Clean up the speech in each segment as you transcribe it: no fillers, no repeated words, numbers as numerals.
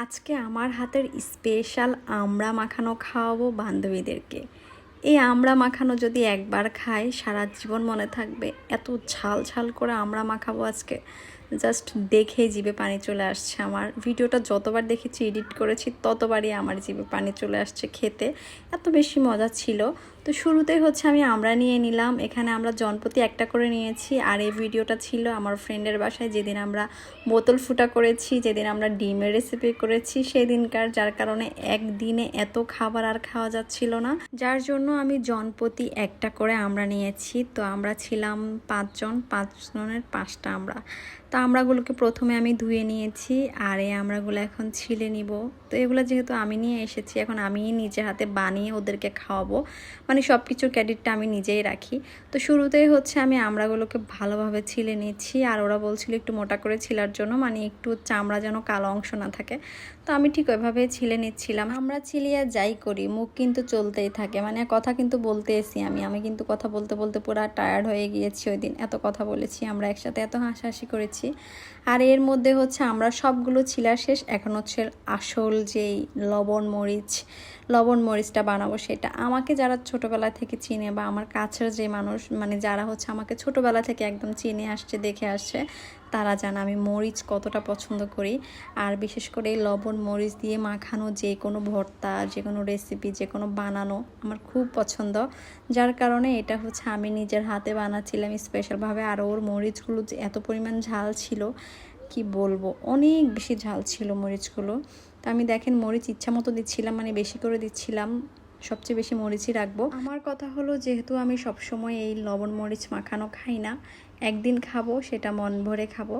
আজকে আমার হাতের স্পেশাল আমড়া মাখানো খাওয়াবো বান্ধবীদেরকে। এই আমড়া মাখানো যদি একবার খাই সারা জীবন মনে থাকবে। এত ঝাল ঝাল করে আমড়া মাখাবো আজকে, জাস্ট দেখেই জিভে পানি চলে আসছে। আমার ভিডিওটা যতবার দেখেছি এডিট করেছি ততবারই আমার জিভে পানি চলে আসছে খেতে, এত বেশি মজা ছিল। তো শুরুতেই আমি আমড়া নিয়ে নিলাম। এখানে আমরা জনপ্রতি একটা করে নিয়েছি। আর এই ভিডিওটা ছিল আমার ফ্রেন্ডের বাসায়, যেদিন আমরা বোতল ফুটা করেছি, যেদিন আমরা ডিমের রেসিপি করেছি সেদিনকার, যার কারণে একদিনে এত খাবার আর খাওয়া যাচ্ছিল না, যার জন্য আমি জনপ্রতি একটা করে আমড়া নিয়েছি। তো আমরা ছিলাম 5 জন, 5 জনের 5টা আমড়া। তো আমড়াগুলোকে প্রথমে আমি ধুয়ে নিয়েছি, আর এই আমড়াগুলো এখন ছিলে নিব। তো এগুলো যেহেতু আমি নিয়ে এসেছি, এখন আমি নিজে হাতে বানিয়ে ওদেরকে খাওয়াবো, মানে সব কিছুর ক্রেডিটটা আমি নিজেই রাখি। তো শুরুতেই আমি আমড়াগুলোকে ভালোভাবে ছিলে নিচ্ছি। আর ওরা বলছিল একটু মোটা করে ছিলার জন্য, মানে একটু চামড়া যেন কালো অংশ না থাকে। তো আমি ঠিক ওইভাবে ছিলে নিচ্ছিলাম। আমরা ছিলিয়ে যাই করি, মুখ কিন্তু চলতেই থাকে, মানে কথা কিন্তু বলতে এসি আমি কিন্তু কথা বলতে বলতে পুরো টায়ার্ড হয়ে গিয়েছি। ওই দিন এত কথা বলেছি, আমরা একসাথে এত হাসাহাসি করেছি। আর এর মধ্যে আমরা সবগুলো ছিলা শেষ। এখন আসল যেই লবণ মরিচটা বানাবো সেটা। আমাকে যারা ছোটোবেলা থেকে চিনে বা আমার কাছের যে মানুষ, মানে যারা আমাকে ছোটোবেলা থেকে একদম চিনে আসছে, দেখে আসছে, তারা জানে আমি মরিচ কতটা পছন্দ করি। আর বিশেষ করে এই লবণ মরিচ দিয়ে মাখানো যে কোনো ভর্তা, যে কোনো রেসিপি, যে কোনো বানানো আমার খুব পছন্দ। যার কারণে এটা আমি নিজের হাতে বানাচ্ছিলাম স্পেশালভাবে। আর ওর মরিচগুলো যে এত পরিমাণ ঝাল ছিল কি বলবো, অনেক বেশি ঝাল ছিল মরিচগুলো। তো আমি দেখেন মরিচ ইচ্ছা মতো দিচ্ছিলাম, মানে বেশি করে দিচ্ছিলাম, সবচেয়ে বেশি মরিচই রাখবো। আমার কথা হলো, যেহেতু আমি সবসময় এই লবণ মরিচ মাখানো খাই না, একদিন খাবো, সেটা মন ভরে খাবো,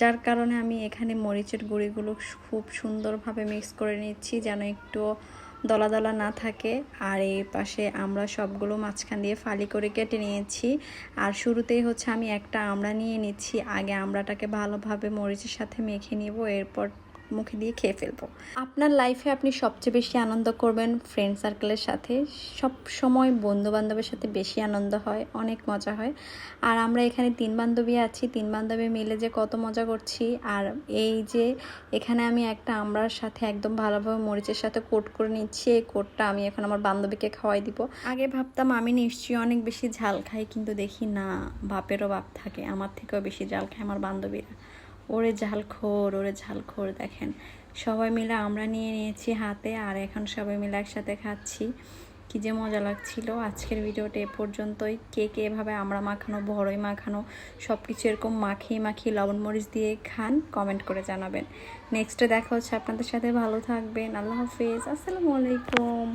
যার কারণে আমি এখানে মরিচের গুঁড়িগুলো খুব সুন্দরভাবে মিক্স করে নিচ্ছি, যেন একটু দলা দলা না থাকে। আর এই পাশে আমরা সবগুলো মাঝখান দিয়ে ফালি করে কেটে নিয়েছি। আর শুরুতেই আমি একটা আমড়া নিয়ে নিচ্ছি। আগে আমড়াটাকে ভালোভাবে মরিচের সাথে মেখে নিব, এরপর মুখে দিয়ে খেয়ে ফেলবো। আপনার লাইফে আপনি সবচেয়ে বেশি আনন্দ করবেন ফ্রেন্ড সার্কেলের সাথে। সব সময় বন্ধু বান্ধবের সাথে বেশি আনন্দ হয়, অনেক মজা হয়। আর আমরা এখানে 3 বান্ধবী আছি, 3 বান্ধবী মিলে যে কত মজা করছি। আর এই যে এখানে আমি একটা আমড়ার সাথে একদম ভালোভাবে মরিচের সাথে কোট করে নিচ্ছি। এই কোটটা আমি এখন আমার বান্ধবীকে খাওয়াই দিব। আগে ভাবতাম আমি নিশ্চয়ই অনেক বেশি ঝাল খাই, কিন্তু দেখি না, বাপেরও বাপ থাকে, আমার থেকেও বেশি ঝাল খায় আমার বান্ধবীরা। ওরে ঝালখোর দেখেন। সবাই মিলে আমরা নিয়ে নিয়েছি হাতে, আর এখন সবাই মিলে একসাথে খাচ্ছি। কি যে মজা লাগছিল। আজকের ভিডিওটা এ পর্যন্তই। কে কে এভাবে আমরা মাখানো, বড়ই মাখানো, সব কিছু এরকম মাখিয়ে লবণ মরিচ দিয়ে খান, কমেন্ট করে জানাবেন। নেক্সটে দেখা হচ্ছে আপনাদের সাথে। ভালো থাকবেন। আল্লাহ হাফেজ। আসসালামু আলাইকুম।